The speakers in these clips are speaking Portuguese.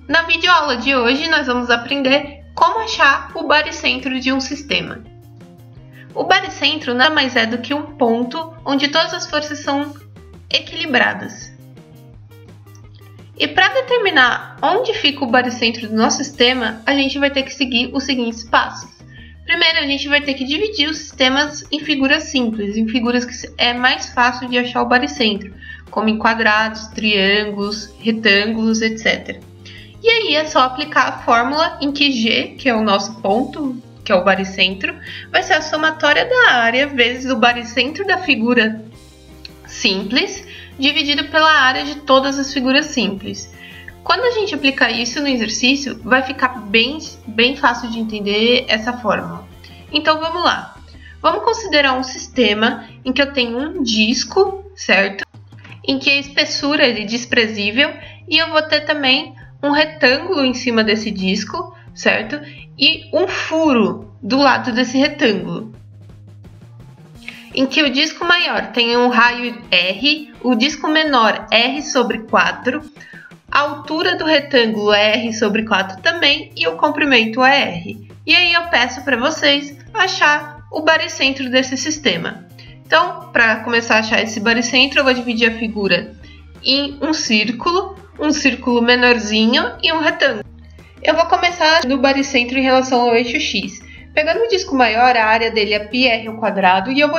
Na videoaula de hoje, nós vamos aprender como achar o baricentro de um sistema. O baricentro nada mais é do que um ponto onde todas as forças são equilibradas. E para determinar onde fica o baricentro do nosso sistema, a gente vai ter que seguir os seguintes passos. Primeiro, a gente vai ter que dividir os sistemas em figuras simples, em figuras que é mais fácil de achar o baricentro, como em quadrados, triângulos, retângulos, etc. E aí é só aplicar a fórmula em que G, que é o nosso ponto, que é o baricentro, vai ser a somatória da área vezes o baricentro da figura simples, dividido pela área de todas as figuras simples. Quando a gente aplicar isso no exercício, vai ficar bem fácil de entender essa fórmula. Então vamos lá. Vamos considerar um sistema em que eu tenho um disco, certo? Em que a espessura é desprezível e eu vou ter também um retângulo em cima desse disco, certo? E um furo do lado desse retângulo. Em que o disco maior tem um raio R, o disco menor R sobre 4, a altura do retângulo é R sobre 4 também e o comprimento é R. E aí eu peço para vocês achar o baricentro desse sistema. Então, para começar a achar esse baricentro, eu vou dividir a figura em um círculo menorzinho e um retângulo. Eu vou começar do baricentro em relação ao eixo X. Pegando o disco maior, a área dele é πr ao quadrado e eu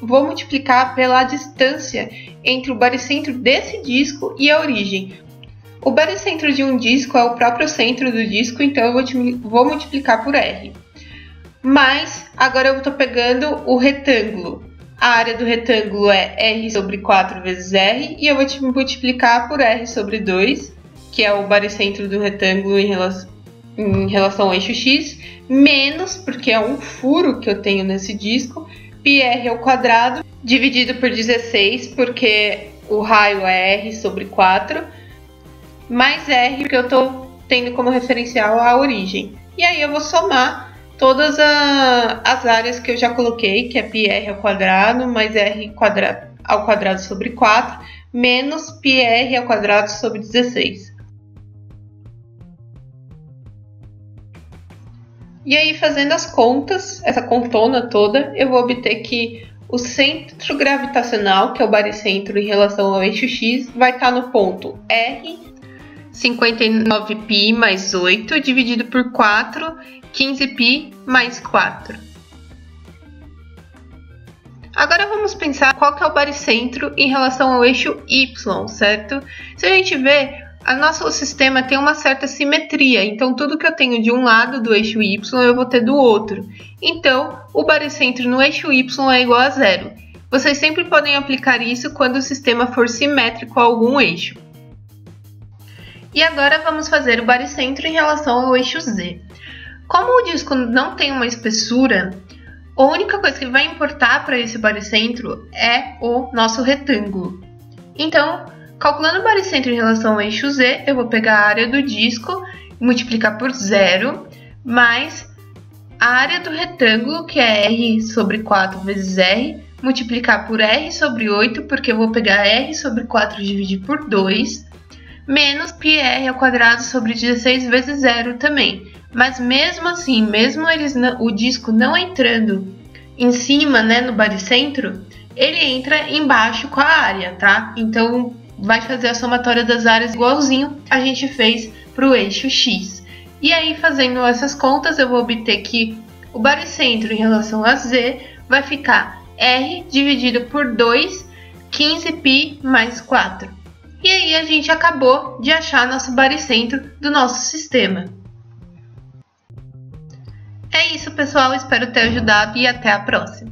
vou multiplicar pela distância entre o baricentro desse disco e a origem. O baricentro de um disco é o próprio centro do disco, então eu vou multiplicar por R. Mas agora eu estou pegando o retângulo. A área do retângulo é R sobre 4 vezes R e eu vou multiplicar por R sobre 2, que é o baricentro do retângulo em relação ao eixo X, menos, porque é um furo que eu tenho nesse disco, πr ao quadrado, dividido por 16, porque o raio é R sobre 4, mais R, porque eu estou tendo como referencial a origem. E aí eu vou somar todas as áreas que eu já coloquei, que é πr ao quadrado, mais R ao quadrado sobre 4, menos πr ao quadrado sobre 16. E aí, fazendo as contas, essa contona toda, eu vou obter que o centro gravitacional, que é o baricentro em relação ao eixo X, vai estar no ponto R, 59π mais 8, dividido por 4, 15π mais 4. Agora vamos pensar qual que é o baricentro em relação ao eixo Y, certo? Se a gente ver, o nosso sistema tem uma certa simetria, então tudo que eu tenho de um lado do eixo Y eu vou ter do outro. Então, o baricentro no eixo Y é igual a 0. Vocês sempre podem aplicar isso quando o sistema for simétrico a algum eixo. E agora vamos fazer o baricentro em relação ao eixo Z. Como o disco não tem uma espessura, a única coisa que vai importar para esse baricentro é o nosso retângulo. Então, calculando o baricentro em relação ao eixo Z, eu vou pegar a área do disco, multiplicar por 0, mais a área do retângulo, que é R sobre 4 vezes R, multiplicar por R sobre 8, porque eu vou pegar R sobre 4 e dividir por 2, menos πr ao quadrado sobre 16 vezes 0 também. Mas mesmo assim, mesmo o disco não entrando em cima, né, no baricentro, ele entra embaixo com a área, tá? Então, vai fazer a somatória das áreas igualzinho a gente fez para o eixo X. E aí, fazendo essas contas, eu vou obter que o baricentro em relação a Z vai ficar R dividido por 2, 15π mais 4. E aí, a gente acabou de achar nosso baricentro do nosso sistema. É isso, pessoal. Espero ter ajudado e até a próxima.